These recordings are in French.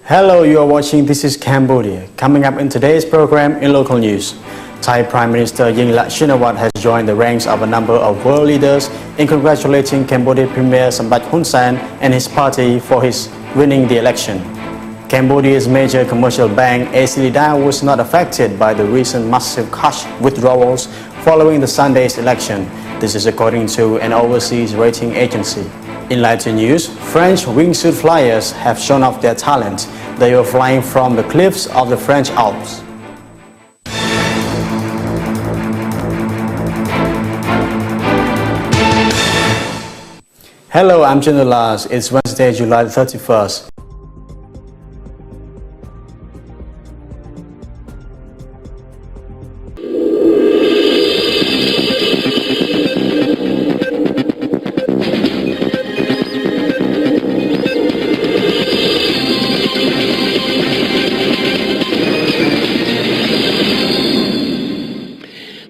Hello, you are watching This is Cambodia. Coming up in today's program in local news, Thai Prime Minister Yingluck Shinawatra has joined the ranks of a number of world leaders in congratulating Cambodia Premier Samdech Hun Sen and his party for his winning the election. Cambodia's major commercial bank Aclida was not affected by the recent massive cash withdrawals following the Sunday's election. This is according to an overseas rating agency. In lighter news, French wingsuit flyers have shown off their talent. They were flying from the cliffs of the French Alps. Hello, I'm General Lars. It's Wednesday, July 31st.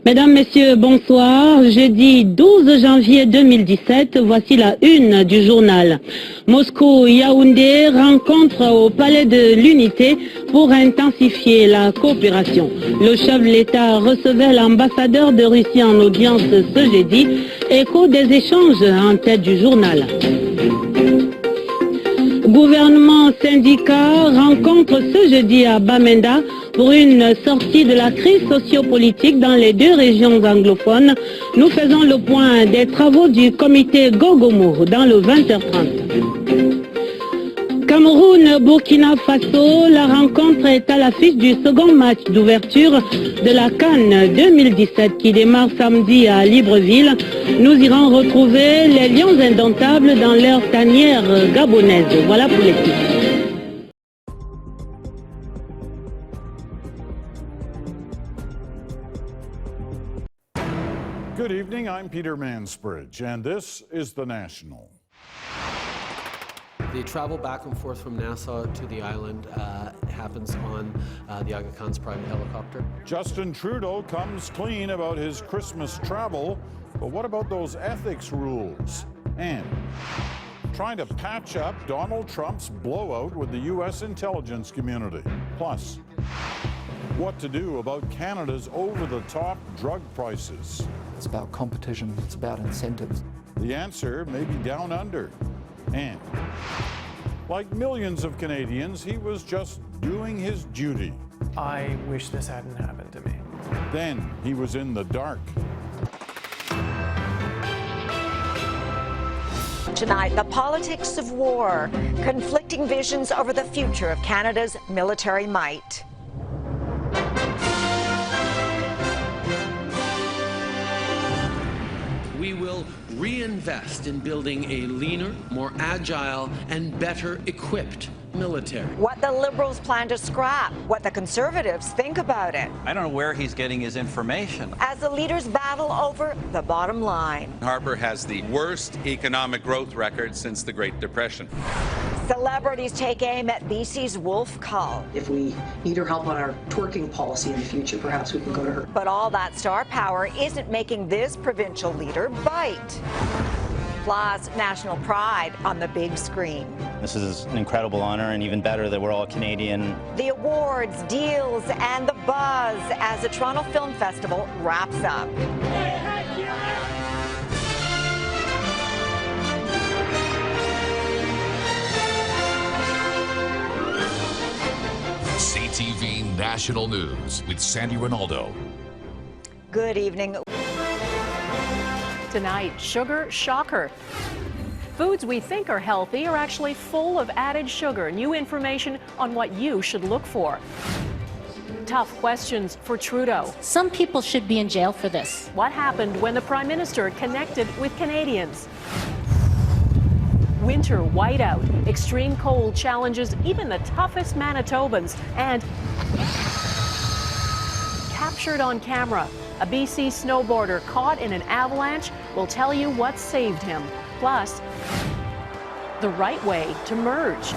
Mesdames, Messieurs, bonsoir. Jeudi 12 janvier 2017, voici la une du journal. Moscou-Yaoundé rencontre au Palais de l'Unité pour intensifier la coopération. Le chef de l'État recevait l'ambassadeur de Russie en audience ce jeudi. Écho des échanges en tête du journal. Gouvernement syndicat rencontre ce jeudi à Bamenda pour une sortie de la crise sociopolitique dans les deux régions anglophones. Nous faisons le point des travaux du comité Gogomo dans le 20h30. Cameroun-Burkina Faso, la rencontre est à l'affiche du second match d'ouverture de la CAN 2017 qui démarre samedi à Libreville. Nous irons retrouver les lions indomptables dans leur tanière gabonaise. Voilà pour les titres. Good evening, I'm Peter Mansbridge, and this is The National. The travel back and forth from Nassau to the island happens on the Aga Khan's private helicopter. Justin Trudeau comes clean about his Christmas travel, but what about those ethics rules? And trying to patch up Donald Trump's blowout with the U.S. intelligence community. Plus, what to do about Canada's over-the-top drug prices. It's about competition, it's about incentives. The answer may be down under. And like millions of Canadians, he was just doing his duty. I wish this hadn't happened to me. Then he was in the dark. Tonight, the politics of war, conflicting visions over the future of Canada's military might. We will reinvest in building a leaner, more agile, and better equipped military. What the Liberals plan to scrap, what the Conservatives think about it. I don't know where he's getting his information. As the leaders battle over the bottom line. Harper has the worst economic growth record since the Great Depression. Celebrities take aim at BC's Wolf Cull. If we need her help on our twerking policy in the future, perhaps we can go to her. But all that star power isn't making this provincial leader bite. Plus, national pride on the big screen. This is an incredible honor, and even better that we're all Canadian. The awards, deals, and the buzz as the Toronto Film Festival wraps up. CTV National News with Sandy Ronaldo. Good evening. Tonight, sugar shocker. Foods we think are healthy are actually full of added sugar. New information on what you should look for. Tough questions for Trudeau. Some people should be in jail for this. What happened when the Prime Minister connected with Canadians? Winter whiteout. Extreme cold challenges even the toughest Manitobans. And captured on camera. A BC snowboarder caught in an avalanche will tell you what saved him. Plus, the right way to merge.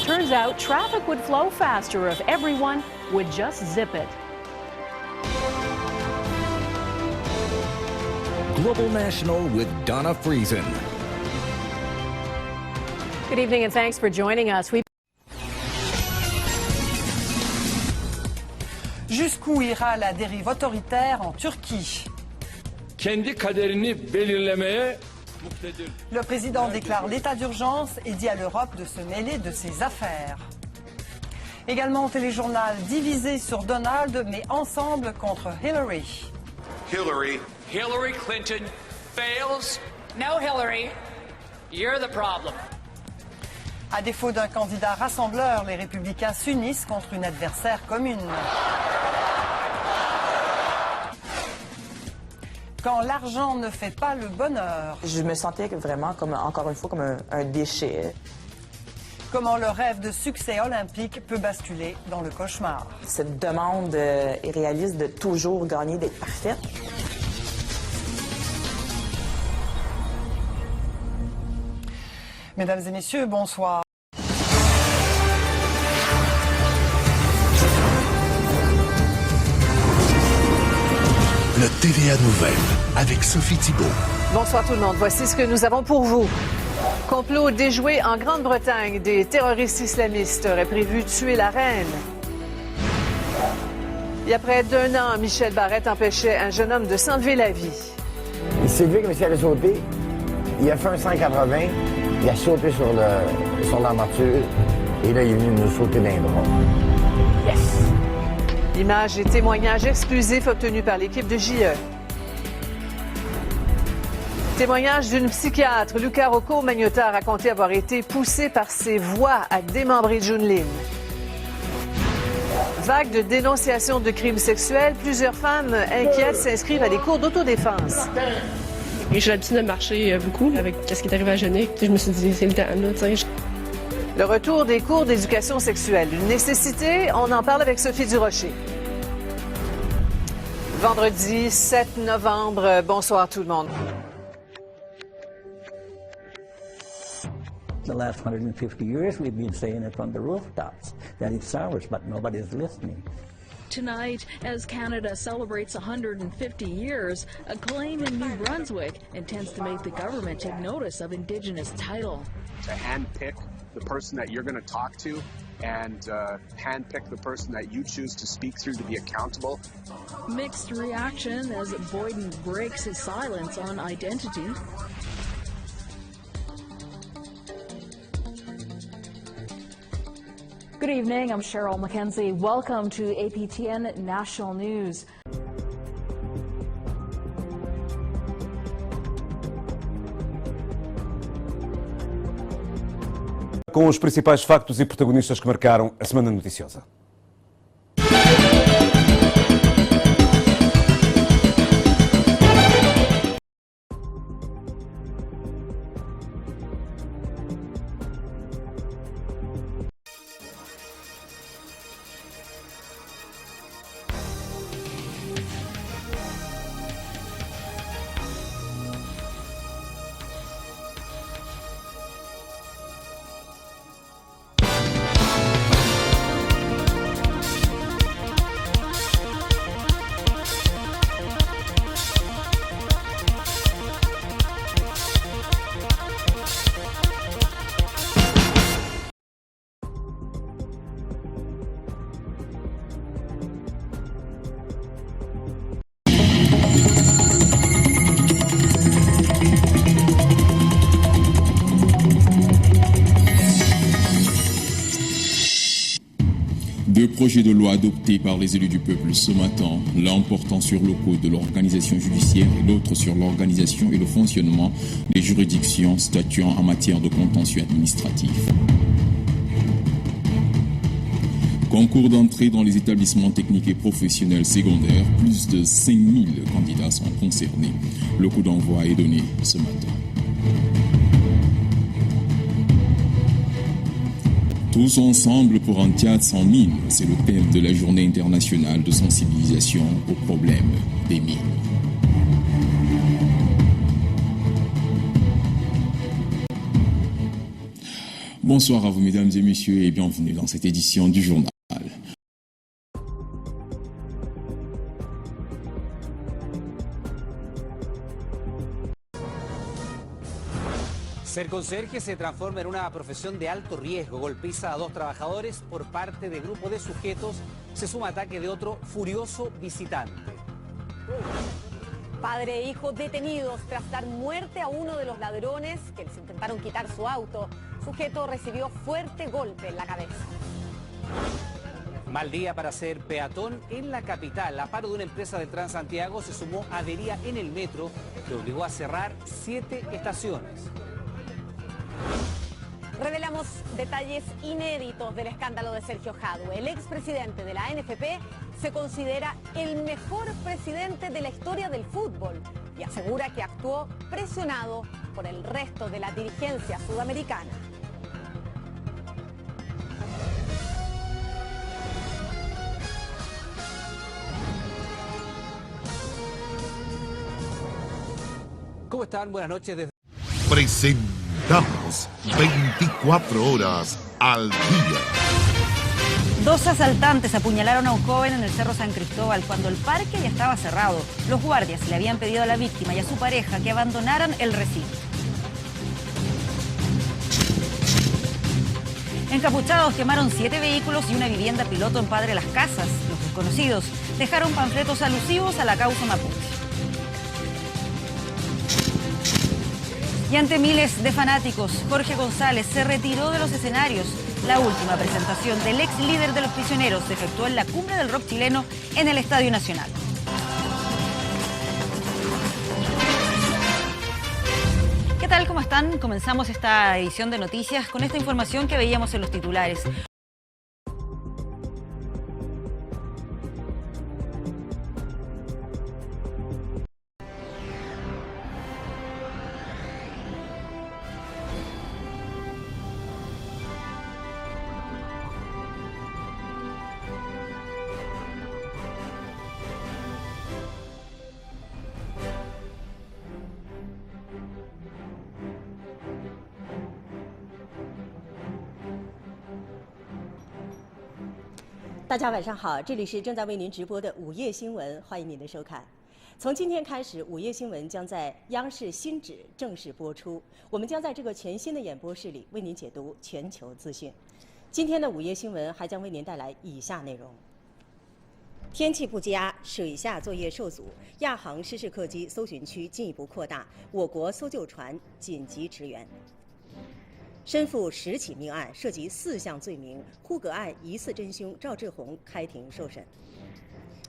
Turns out traffic would flow faster if everyone would just zip it. Global National with Donna Friesen. Good evening and thanks for joining us. jusqu'où ira la dérive autoritaire en Turquie? Kendi kaderini belirlemeye muktedir. Le président déclare l'état d'urgence et dit à l'Europe de se mêler de ses affaires. Également au téléjournal, divisé sur Donald, mais ensemble contre Hillary. Hillary Clinton fails. No, Hillary. You're the problem. À défaut d'un candidat rassembleur, les républicains s'unissent contre une adversaire commune. Quand l'argent ne fait pas le bonheur. Je me sentais vraiment comme, encore une fois, comme un déchet. Comment le rêve de succès olympique peut basculer dans le cauchemar. Cette demande irréaliste de toujours gagner, d'être parfaite. Mesdames et messieurs, bonsoir. Le TVA Nouvelle avec Sophie Thibault. Bonsoir tout le monde. Voici ce que nous avons pour vous. Complot déjoué en Grande-Bretagne. Des terroristes islamistes auraient prévu tuer la reine. Il y a près d'1 an, Michel Barrette empêchait un jeune homme de s'enlever la vie. Il s'est levé comme s'il allait sauter. Il a fait un 180. Il a sauté sur l'armature. Et là, il est venu nous sauter dans les bras. Yes! Images et témoignages exclusifs obtenus par l'équipe de JE. Témoignage d'une psychiatre. Luca Rocco Magnotta a raconté avoir été poussé par ses voix à démembrer Junlin. Vague de dénonciations de crimes sexuels. Plusieurs femmes inquiètes s'inscrivent à des cours d'autodéfense. J'ai l'habitude de marcher beaucoup avec ce qui est arrivé à Genève. Je me suis dit, c'est le temps, là, tu sais. Le retour des cours d'éducation sexuelle. Une nécessité, on en parle avec Sophie Durocher. Vendredi 7 novembre, bonsoir tout le monde. The last 150 years we've been saying it from the rooftops, that it's ours, but nobody's listening. Tonight, as Canada celebrates 150 years, a claim in New Brunswick intends to make the government take notice of Indigenous title. To handpick the person that you're going to talk to and handpick the person that you choose to speak through to be accountable. Mixed reaction as Boyden breaks his silence on identity. Good evening, I'm Cheryl McKenzie. Welcome to APTN National News. Com os principais factos e protagonistas que marcaram a Semana Noticiosa. Deux projets de loi adoptés par les élus du peuple ce matin, l'un portant sur le code de l'organisation judiciaire et l'autre sur l'organisation et le fonctionnement des juridictions statuant en matière de contentieux administratif. Concours d'entrée dans les établissements techniques et professionnels secondaires, plus de 5000 candidats sont concernés. Le coup d'envoi est donné ce matin. Tous ensemble pour un théâtre sans mine, c'est le thème de la journée internationale de sensibilisation aux problèmes des mines. Bonsoir à vous mesdames et messieurs et bienvenue dans cette édition du journal. Ser conserje se transforma en una profesión de alto riesgo. Golpiza a 2 trabajadores por parte de grupo de sujetos. Se suma ataque de otro furioso visitante. Padre e hijo detenidos tras dar muerte a uno de los ladrones que les intentaron quitar su auto. Sujeto recibió fuerte golpe en la cabeza. Mal día para ser peatón en la capital. A paro de una empresa de Transantiago se sumó avería en el metro que obligó a cerrar 7 estaciones. Revelamos detalles inéditos del escándalo de Sergio Jadue. El expresidente de la ANFP se considera el mejor presidente de la historia del fútbol y asegura que actuó presionado por el resto de la dirigencia sudamericana. ¿Cómo están? Buenas noches desde... Presentamos 24 horas al día. 2 asaltantes apuñalaron a un joven en el Cerro San Cristóbal cuando el parque ya estaba cerrado. Los guardias le habían pedido a la víctima y a su pareja que abandonaran el recinto. Encapuchados quemaron 7 vehículos y una vivienda piloto en Padre Las Casas. Los desconocidos dejaron panfletos alusivos a la causa mapuche. Y ante miles de fanáticos, Jorge González se retiró de los escenarios. La última presentación del ex líder de los prisioneros se efectuó en la cumbre del rock chileno en el Estadio Nacional. ¿Qué tal? ¿Cómo están? Comenzamos esta edición de noticias con esta información que veíamos en los titulares.大家晚上好，这里是正在为您直播的午夜新闻，欢迎您的收看。从今天开始，午夜新闻将在央视新址正式播出。我们将在这个全新的演播室里为您解读全球资讯。今天的午夜新闻还将为您带来以下内容：天气不佳，水下作业受阻，亚航失事客机搜寻区进一步扩大，我国搜救船紧急驰援。身负10起命案，涉及4项罪名，呼格案疑似真凶赵志红开庭受审。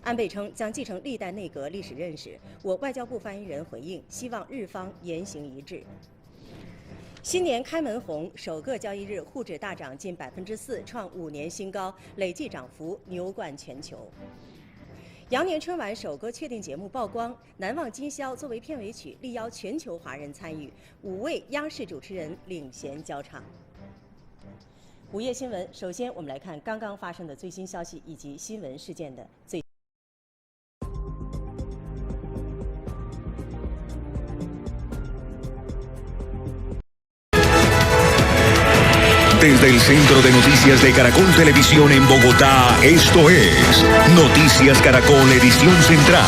安倍称将继承历代内阁历史认识，我外交部发言人回应，希望日方言行一致。新年开门红，首个交易日沪指大涨近4%，创5年新高，累计涨幅牛冠全球。羊年春晚首个确定节目曝光，《难忘今宵》作为片尾曲，力邀全球华人参与，5位央视主持人领衔交唱。午夜新闻，首先我们来看刚刚发生的最新消息以及新闻事件的最。Desde el Centro de Noticias de Caracol Televisión en Bogotá, esto es Noticias Caracol Edición Central.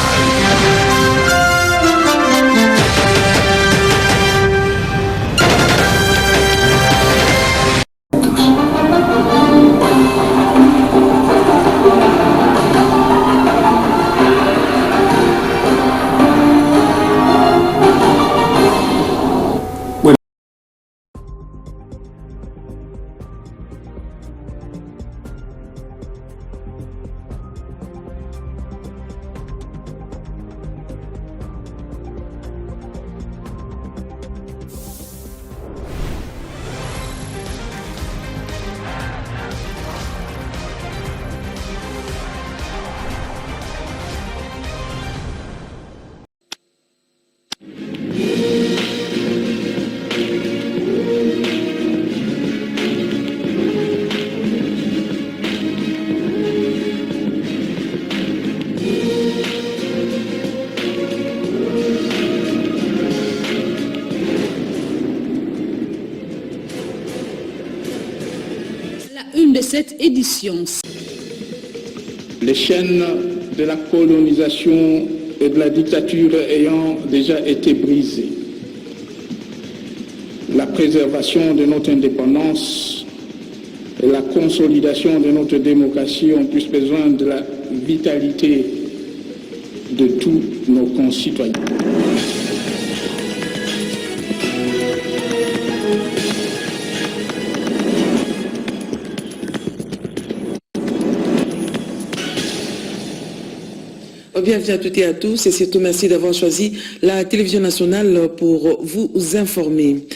De cette édition. Les chaînes de la colonisation et de la dictature ayant déjà été brisées, la préservation de notre indépendance et la consolidation de notre démocratie ont plus besoin de la vitalité de tous nos concitoyens. Bienvenue à toutes et à tous et surtout merci d'avoir choisi la télévision nationale pour vous informer.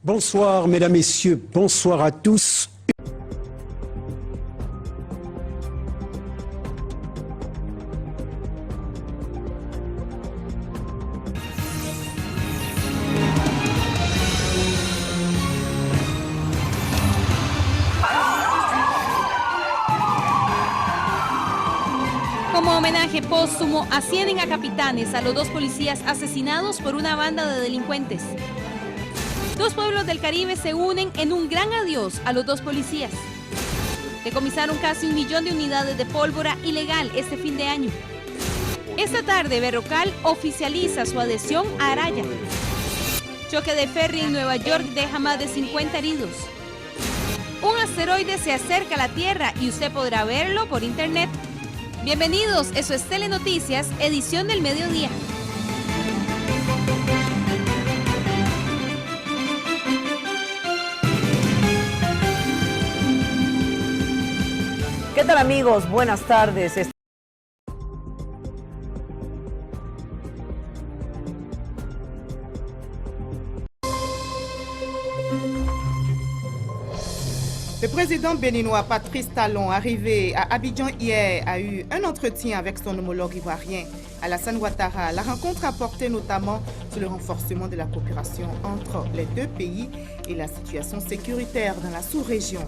Bonsoir mesdames, messieurs, bonsoir à tous. Como homenaje póstumo, ascienden a capitanes a los dos policías asesinados por una banda de delincuentes. Dos pueblos del Caribe se unen en un gran adiós a los dos policías. Decomisaron casi 1 millón de unidades de pólvora ilegal este fin de año. Esta tarde, Berrocal oficializa su adhesión a Araya. Choque de ferry en Nueva York deja más de 50 heridos. Un asteroide se acerca a la Tierra y usted podrá verlo por internet. Bienvenidos, eso es Telenoticias, edición del mediodía. ¿Qué tal amigos? Buenas tardes. Le président béninois Patrice Talon, arrivé à Abidjan hier, a eu un entretien avec son homologue ivoirien Alassane Ouattara. La rencontre a porté notamment sur le renforcement de la coopération entre les deux pays et la situation sécuritaire dans la sous-région.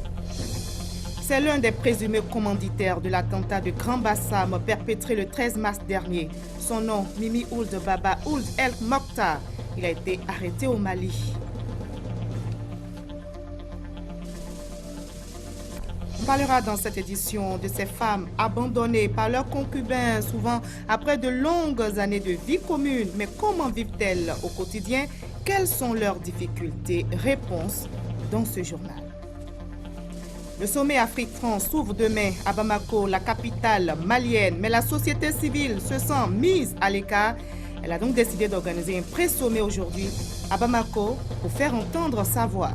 C'est l'un des présumés commanditaires de l'attentat de Grand Bassam perpétré le 13 mars dernier. Son nom, Mimi Ould Baba Ould El Mokhtar. Il a été arrêté au Mali. On parlera dans cette édition de ces femmes abandonnées par leurs concubins, souvent après de longues années de vie commune. Mais comment vivent-elles au quotidien? Quelles sont leurs difficultés? Réponse dans ce journal. Le sommet Afrique-France s'ouvre demain à Bamako, la capitale malienne. Mais la société civile se sent mise à l'écart. Elle a donc décidé d'organiser un pré-sommet aujourd'hui à Bamako pour faire entendre sa voix.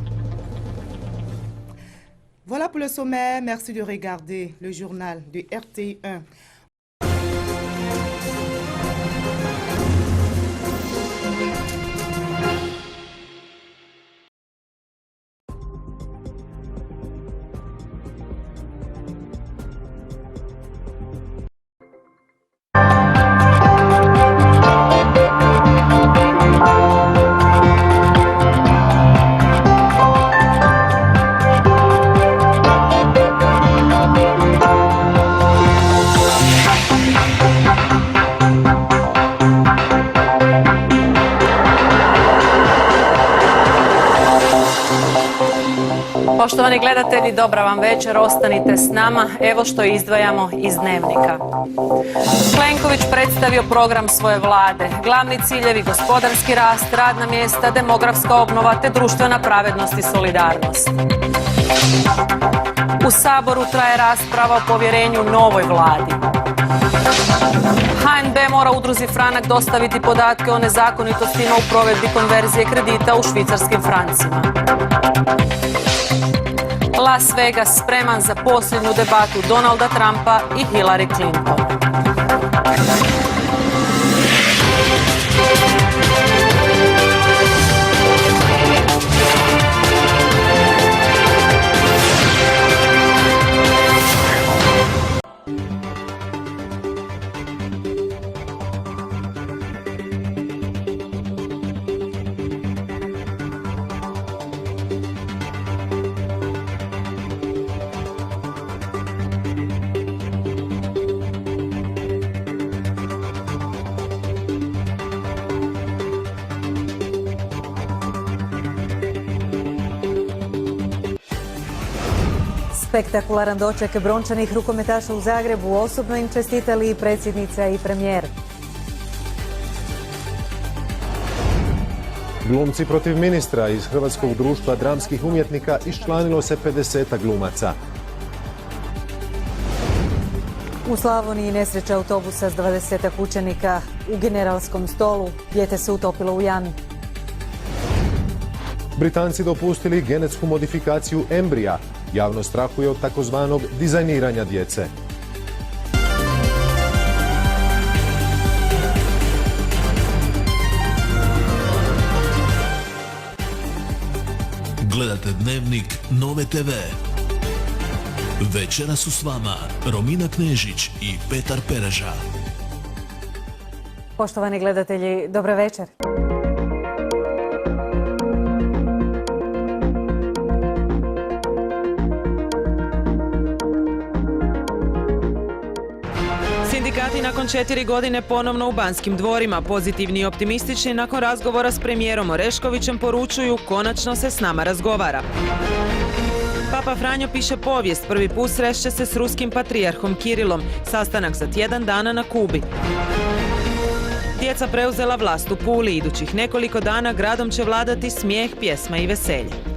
Voilà pour le sommet. Merci de regarder le journal de RTI 1. Poštovani gledatelji, dobra vam večer, ostanite s nama. Evo što izdvajamo iz Dnevnika. Plenković predstavio program svoje vlade. Glavni ciljevi: gospodarski rast, radna mjesta, demografska obnova te društvena pravednost i solidarnost. U Saboru traje rasprava o povjerenju novoj vladi. HNB mora udruzi Franak dostaviti podatke o nezakonitostima u provedbi konverzije kredita u švicarskim francima. Las Vegas spreman za posljednju debatu Donalda Trumpa i Hillary Clinton. Spektakularan doček brončanih rukometaša u Zagrebu osobno im čestitali i predsjednica i premijer. Glumci protiv ministra. Iz Hrvatskog društva dramskih umjetnika iščlanilo se 50 glumaca. U Slavoniji nesreća autobusa s 20 učenika u Generalskom Stolu. Dijete se utopilo u jami. Britanci dopustili genetsku modifikaciju embrija. Javno strahuje od takozvanog dizajniranja djece. Gledate Dnevnik Nove TV. Večera su s vama Romina Knežić i Petar Pereža. Poštovani gledatelji, dobar večer. Sindikati nakon 4 godine ponovno u Banskim dvorima, pozitivni i optimistični nakon razgovora s premijerom Oreškovićem poručuju konačno se s nama razgovara. Papa Franjo piše povijest, prvi put srešće se s ruskim patrijarhom Kirilom, sastanak za tjedan dana na Kubi. Djeca preuzela vlast u Puli, idućih nekoliko dana gradom će vladati smijeh, pjesma i veselje.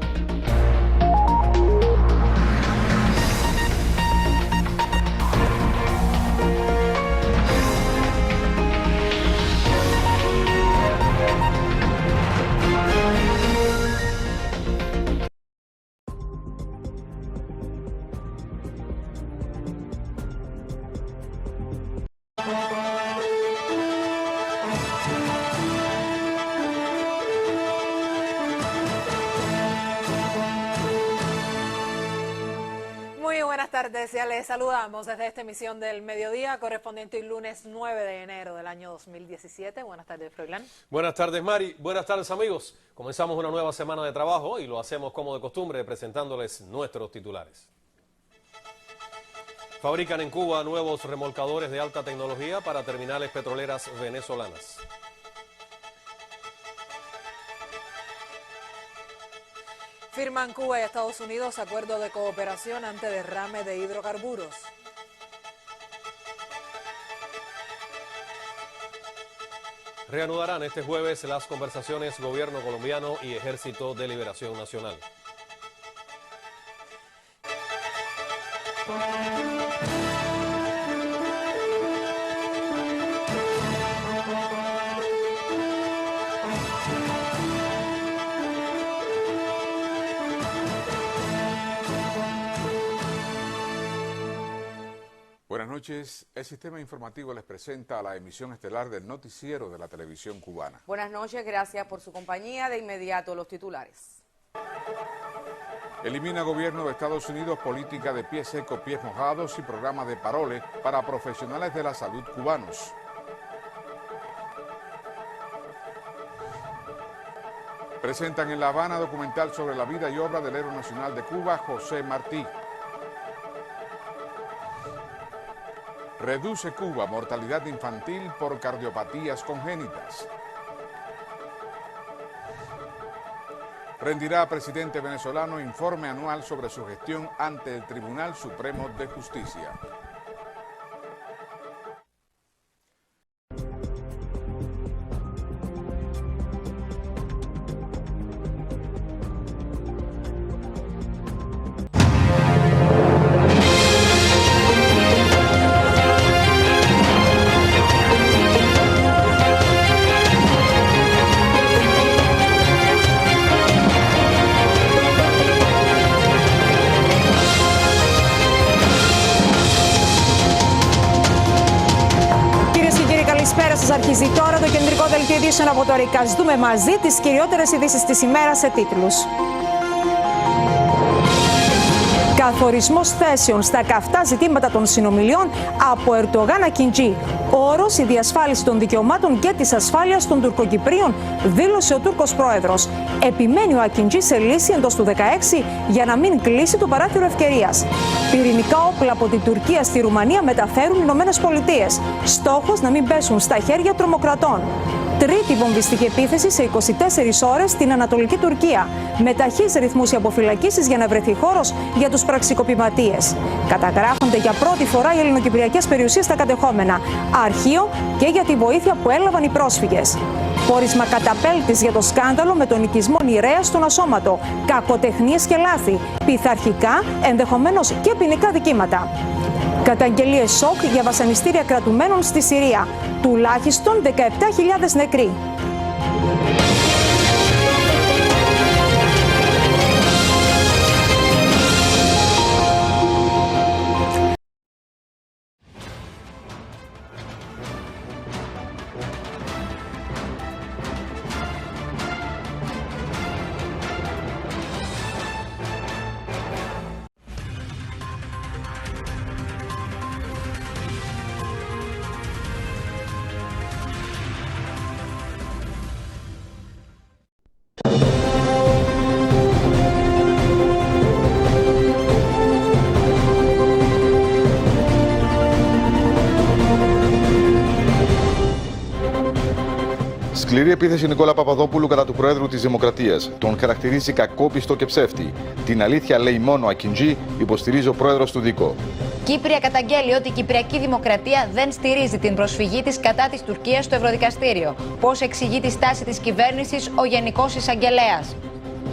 Ya les saludamos desde esta emisión del mediodía correspondiente el lunes 9 de enero del año 2017. Buenas tardes, Froilán. Buenas tardes, Mari. Buenas tardes, amigos. Comenzamos una nueva semana de trabajo y lo hacemos como de costumbre presentándoles nuestros titulares. Fabrican en Cuba nuevos remolcadores de alta tecnología para terminales petroleras venezolanas. Firman Cuba y Estados Unidos acuerdo de cooperación ante derrame de hidrocarburos. Reanudarán este jueves las conversaciones gobierno colombiano y Ejército de Liberación Nacional. Buenas noches. El sistema informativo les presenta la emisión estelar del noticiero de la televisión cubana. Buenas noches, gracias por su compañía. De inmediato los titulares. Elimina gobierno de Estados Unidos política de pies secos, pies mojados y programa de parole para profesionales de la salud cubanos. Presentan en La Habana documental sobre la vida y obra del héroe nacional de Cuba, José Martí. Reduce Cuba mortalidad infantil por cardiopatías congénitas. Rendirá presidente venezolano informe anual sobre su gestión ante el Tribunal Supremo de Justicia. Αρχίζει τώρα το κεντρικό δελτίο ειδήσεων από το ΡΙΚΑ. Δούμε μαζί τις κυριότερες ειδήσεις της ημέρας σε τίτλους. Καθορισμός θέσεων στα καυτά ζητήματα των συνομιλιών από Ερντογάν Ακιντζή. Όρος η διασφάλιση των δικαιωμάτων και της ασφάλειας των Τουρκοκυπρίων, δήλωσε ο Τούρκος πρόεδρος. Επιμένει ο Ακιντζή σε λύση εντός του 2016 για να μην κλείσει το παράθυρο ευκαιρίας. Πυρηνικά όπλα από την Τουρκία στη Ρουμανία μεταφέρουν οι Ηνωμένες Πολιτείες. Στόχος να μην πέσουν στα χέρια τρομοκρατών. Τρίτη βομβιστική επίθεση σε 24 ώρες στην Ανατολική Τουρκία, με ταχύς ρυθμούς οι αποφυλακίσεις για να βρεθεί χώρος για τους πραξικοπηματίες. Καταγράφονται για πρώτη φορά οι ελληνοκυπριακές περιουσίες στα κατεχόμενα, αρχείο και για τη βοήθεια που έλαβαν οι πρόσφυγες. Πόρισμα καταπέλτης για το σκάνδαλο με τον οικισμό Νηρέας στον Ασώματο, κακοτεχνίες και λάθη, πειθαρχικά, ενδεχομένως και ποινικά δικήματα. Καταγγελίες σοκ για βασανιστήρια κρατουμένων στη Συρία, τουλάχιστον 17.000 νεκροί. Σκληρή επίθεση Νικόλα Παπαδόπουλου κατά του Προέδρου της Δημοκρατίας. Τον χαρακτηρίζει κακόπιστο και ψεύτη. Την αλήθεια λέει μόνο Ακιντζή, υποστηρίζει ο Πρόεδρος του ΔΙΚΟ. Κύπρια καταγγέλει ότι η Κυπριακή Δημοκρατία δεν στηρίζει την προσφυγή της κατά της Τουρκίας στο Ευρωδικαστήριο. Πώς εξηγεί τη στάση της κυβέρνησης ο Γενικός Εισαγγελέας.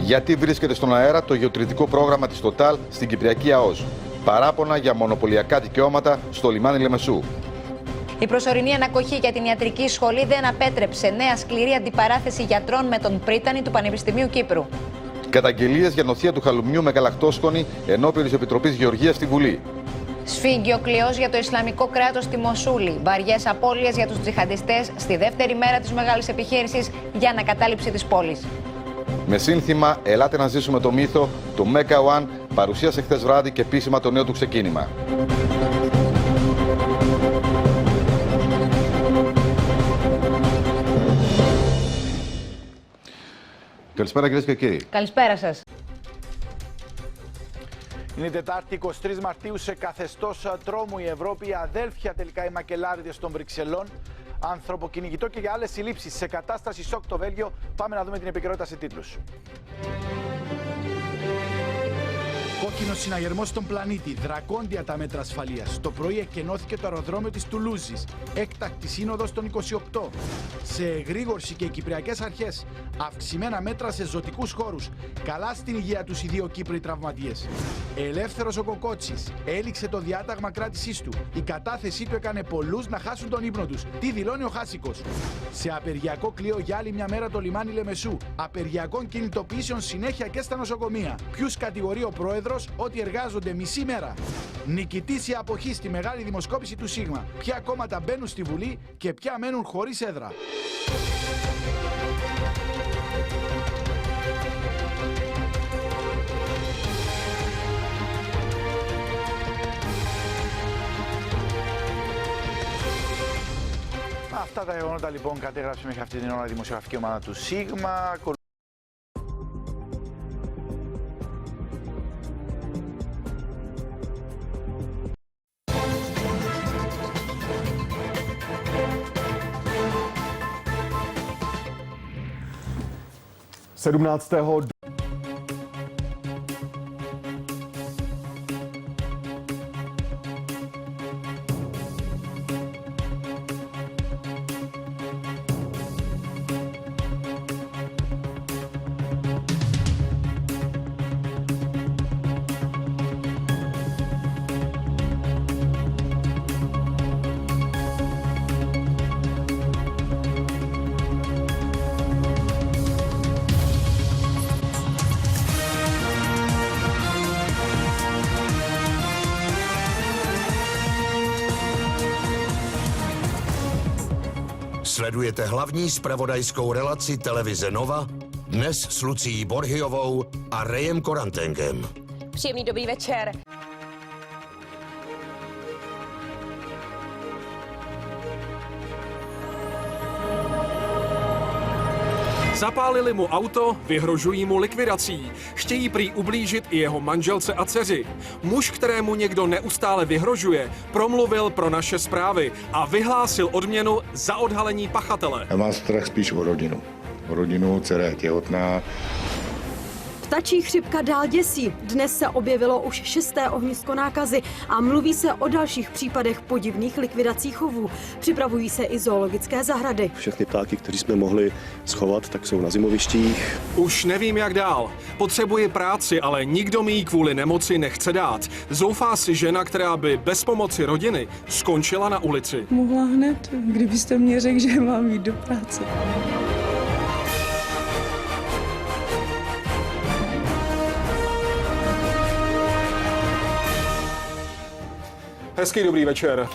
Γιατί βρίσκεται στον αέρα το γεωτρητικό πρόγραμμα της Total στην Κυπριακή ΑΟΣ. Παράπονα για μονοπωλιακά δικαιώματα στο λιμάνι Λεμεσού. Η προσωρινή ανακοχή για την ιατρική σχολή δεν απέτρεψε νέα σκληρή αντιπαράθεση γιατρών με τον πρίτανη του Πανεπιστημίου Κύπρου. Καταγγελίες για νοθεία του χαλουμιού με γαλακτόσκονη ενώπιον της Επιτροπής Γεωργίας στη Βουλή. Σφίγγει ο κλειός για το Ισλαμικό κράτος στη Μοσούλη. Βαριές απώλειες για τους τζιχαντιστές στη δεύτερη μέρα της μεγάλης επιχείρησης για ανακατάληψη της πόλης. Με σύνθημα «Ελάτε να ζήσουμε το μύθο», το Mecca One παρουσίασε χθες βράδυ και επίσημα το νέο του ξεκίνημα. Καλησπέρα κυρίες και κύριοι. Καλησπέρα σας. Είναι η Τετάρτη 23 Μαρτίου σε καθεστώς τρόμου η Ευρώπη, οι αδέλφια τελικά οι μακελάριδες των Βρυξελών, ανθρωποκυνηγητό και για άλλες συλλήψεις. Σε κατάσταση σοκ το Βέλγιο. Πάμε να δούμε την επικαιρότητα σε τίτλους. Κόκκινος συναγερμός στον πλανήτη, δρακόντια τα μέτρα ασφαλείας. Το πρωί εκκενώθηκε το αεροδρόμιο της Τουλούζης. Έκτακτη σύνοδος των 28. Σε εγρήγορση και οι κυπριακές αρχές. Αυξημένα μέτρα σε ζωτικούς χώρους. Καλά στην υγεία τους οι δύο Κύπροι τραυματίες. Ελεύθερος ο Κοκότσης. Έληξε το διάταγμα κράτησής του. Η κατάθεσή του έκανε πολλούς να χάσουν τον ύπνο τους. Τι δηλώνει ο Χάσικος. Σε απεργιακό κλειό για άλλη μια μέρα το λιμάνι Λεμεσού. Απεργιακών κινητοποιήσεων συνέχεια και στα νοσοκομεία. Ποιους κατηγορεί ο πρόεδρος ότι εργάζονται μισή μέρα. Νικητής η αποχή στη μεγάλη δημοσκόπηση του ΣΥΓΜΑ. Ποια κόμματα μπαίνουν στη Βουλή και ποια μένουν χωρίς έδρα. Αυτά τα γεγονότα λοιπόν κατέγραψε μέχρι αυτή την ώρα η δημοσιογραφική ομάδα του ΣΥΓΜΑ. Sledujete hlavní zpravodajskou relaci televize Nova dnes s Lucií Borhyovou a Rejem Korantengem. Příjemný dobrý večer. Zapálili mu auto, vyhrožují mu likvidací. Chtějí prý ublížit i jeho manželce a dceři. Muž, kterému někdo neustále vyhrožuje, promluvil pro naše zprávy a vyhlásil odměnu za odhalení pachatele. Já mám strach spíš o rodinu. O rodinu, dcera je těhotná. Ptačí chřipka dál děsí. Dnes se objevilo už 6. ohnisko nákazy a mluví se o dalších případech podivných likvidací chovů. Připravují se i zoologické zahrady. Všechny ptáky, které jsme mohli schovat, tak jsou na zimovištích. Už nevím, jak dál. Potřebuji práci, ale nikdo mi ji kvůli nemoci nechce dát. Zoufá si žena, která by bez pomoci rodiny skončila na ulici. Mohla hned, kdybyste mě řekl, že mám jít do práce. Hezký dobrý večer.